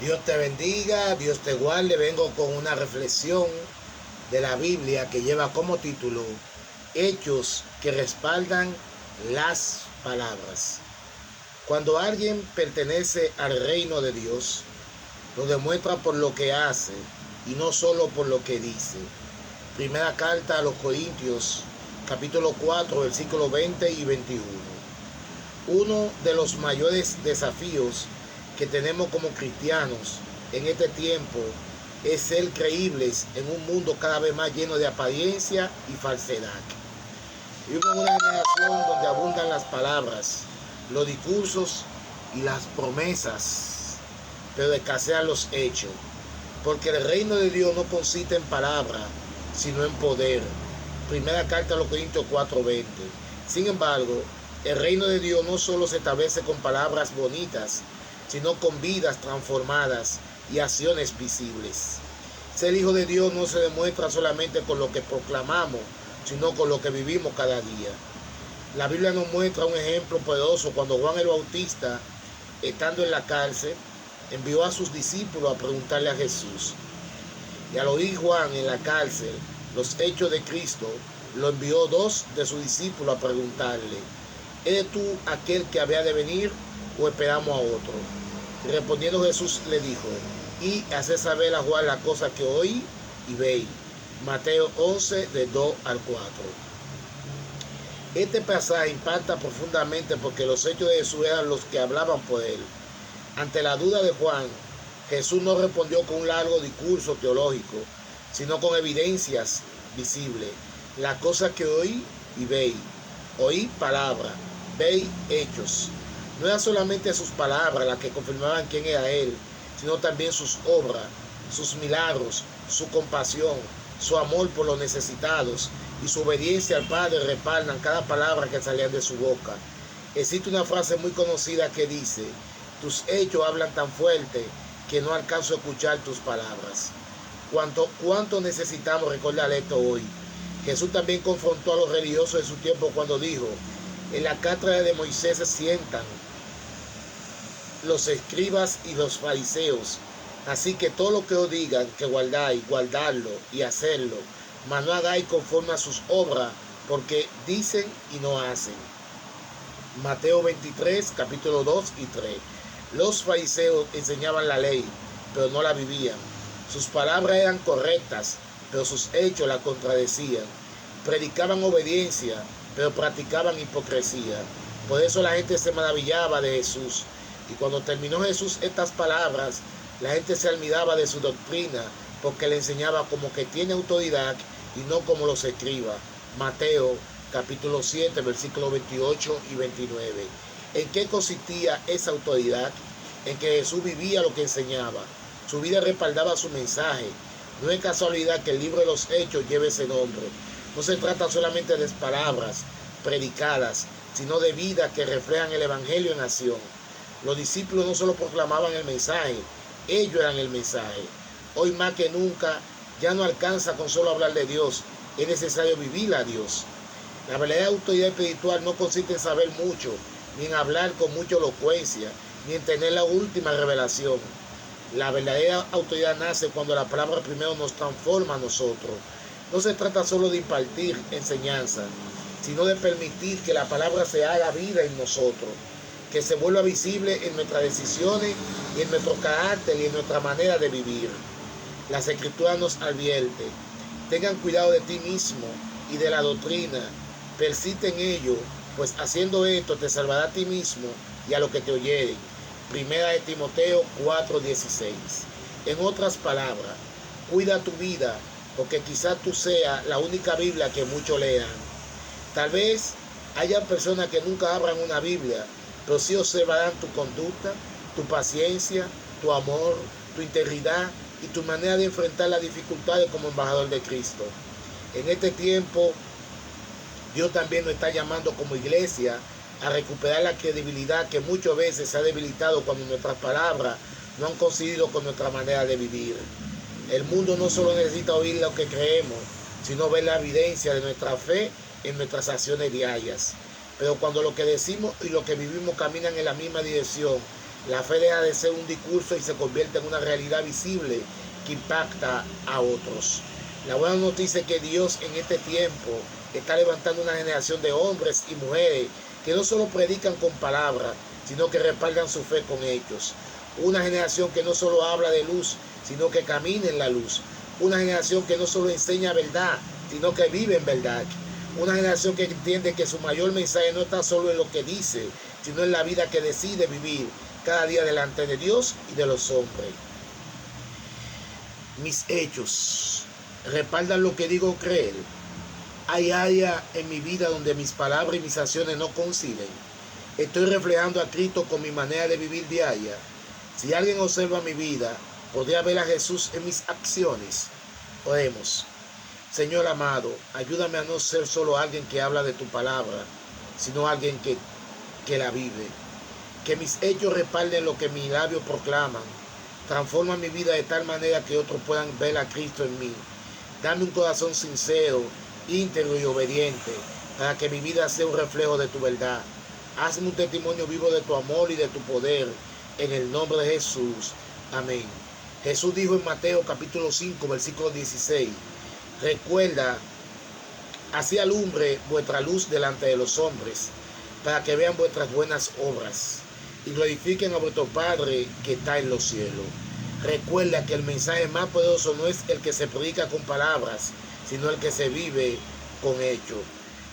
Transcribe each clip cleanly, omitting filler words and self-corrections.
Dios te bendiga, Dios te guarde. Vengo con una reflexión de la Biblia que lleva como título Hechos que respaldan las palabras. Cuando alguien pertenece al reino de Dios, lo demuestra por lo que hace y no solo por lo que dice. Primera carta a los Corintios, capítulo 4, versículos 20 y 21. Uno de los mayores desafíos que tenemos como cristianos en este tiempo es ser creíbles en un mundo cada vez más lleno de apariencia y falsedad. Vivimos en una generación donde abundan las palabras, los discursos y las promesas, pero escasean los hechos, porque el reino de Dios no consiste en palabras, sino en poder. Primera carta a los Corintios 4:20. Sin embargo, el reino de Dios no solo se establece con palabras bonitas, sino con vidas transformadas y acciones visibles. Ser hijo de Dios no se demuestra solamente con lo que proclamamos, sino con lo que vivimos cada día. La Biblia nos muestra un ejemplo poderoso cuando Juan el Bautista, estando en la cárcel, envió a sus discípulos a preguntarle a Jesús. Y al oír Juan en la cárcel los hechos de Cristo, lo envió dos de sus discípulos a preguntarle: ¿eres tú aquel que había de venir o esperamos a otro? Y respondiendo Jesús le dijo: y hacer saber a Juan la cosa que oí y veí. Mateo 11, de 2 al 4. Este pasaje impacta profundamente porque los hechos de Jesús eran los que hablaban por él. Ante la duda de Juan, Jesús no respondió con un largo discurso teológico, sino con evidencias visibles. La cosa que oí y veí. Oí palabra, veí hechos. No eran solamente sus palabras las que confirmaban quién era él, sino también sus obras, sus milagros, su compasión, su amor por los necesitados y su obediencia al Padre respaldan cada palabra que salía de su boca. Existe una frase muy conocida que dice: tus hechos hablan tan fuerte que no alcanzo a escuchar tus palabras. ¿Cuánto necesitamos recordar esto hoy? Jesús también confrontó a los religiosos de su tiempo cuando dijo: en la cátedra de Moisés se sientan los escribas y los fariseos, así que todo lo que os digan que guardáis, guardarlo y hacerlo, mas no hagáis conforme a sus obras, porque dicen y no hacen. Mateo 23, capítulo 2 y 3. Los fariseos enseñaban la ley, pero no la vivían. Sus palabras eran correctas, pero sus hechos la contradecían. Predicaban obediencia, pero practicaban hipocresía. Por eso la gente se maravillaba de Jesús. Y cuando terminó Jesús estas palabras, la gente se admiraba de su doctrina, porque le enseñaba como que tiene autoridad y no como los escribas. Mateo capítulo 7, versículos 28 y 29. ¿En qué consistía esa autoridad? En que Jesús vivía lo que enseñaba. Su vida respaldaba su mensaje. No es casualidad que el libro de los Hechos lleve ese nombre. No se trata solamente de palabras predicadas, sino de vidas que reflejan el Evangelio en acción. Los discípulos no solo proclamaban el mensaje, ellos eran el mensaje. Hoy más que nunca ya no alcanza con solo hablar de Dios, es necesario vivir a Dios. La verdadera autoridad espiritual no consiste en saber mucho, ni en hablar con mucha elocuencia, ni en tener la última revelación. La verdadera autoridad nace cuando la palabra primero nos transforma a nosotros. No se trata solo de impartir enseñanza, sino de permitir que la palabra se haga vida en nosotros, que se vuelva visible en nuestras decisiones y en nuestro carácter y en nuestra manera de vivir. Las Escrituras nos advierten: tengan cuidado de ti mismo y de la doctrina, persiste en ello, pues haciendo esto te salvará a ti mismo y a los que te oyeren. Primera de Timoteo 4:16. En otras palabras, cuida tu vida, porque quizás tú seas la única Biblia que muchos lean. Tal vez haya personas que nunca abran una Biblia, pero sí observarán tu conducta, tu paciencia, tu amor, tu integridad y tu manera de enfrentar las dificultades como embajador de Cristo. En este tiempo, Dios también nos está llamando como iglesia a recuperar la credibilidad que muchas veces se ha debilitado cuando nuestras palabras no han coincidido con nuestra manera de vivir. El mundo no solo necesita oír lo que creemos, sino ver la evidencia de nuestra fe en nuestras acciones diarias. Pero cuando lo que decimos y lo que vivimos caminan en la misma dirección, La fe deja de ser un discurso y se convierte en una realidad visible que impacta a otros. La buena noticia es que Dios en este tiempo está levantando una generación de hombres y mujeres que no solo predican con palabras, sino que respaldan su fe con hechos. Una generación que no solo habla de luz, sino que camina en la luz. Una generación que no solo enseña verdad, sino que vive en verdad. Una generación que entiende que su mayor mensaje no está solo en lo que dice, sino en la vida que decide vivir cada día delante de Dios y de los hombres. Mis hechos respaldan lo que digo creer. Hay áreas en mi vida donde mis palabras y mis acciones no coinciden. Estoy reflejando a Cristo con mi manera de vivir diaria. Si alguien observa mi vida, podría ver a Jesús en mis acciones. Oremos. Señor amado, ayúdame a no ser solo alguien que habla de tu palabra, sino alguien que la vive. Que mis hechos respalden lo que mis labios proclaman. Transforma mi vida de tal manera que otros puedan ver a Cristo en mí. Dame un corazón sincero, íntegro y obediente, para que mi vida sea un reflejo de tu verdad. Hazme un testimonio vivo de tu amor y de tu poder, en el nombre de Jesús. Amén. Jesús dijo en Mateo capítulo 5, versículo 16, recuerda, así alumbre vuestra luz delante de los hombres, para que vean vuestras buenas obras y glorifiquen a vuestro Padre que está en los cielos. Recuerda que el mensaje más poderoso no es el que se predica con palabras, sino el que se vive con hechos.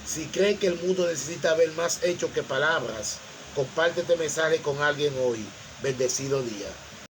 Si crees que el mundo necesita ver más hechos que palabras, comparte este mensaje con alguien hoy. Bendecido día.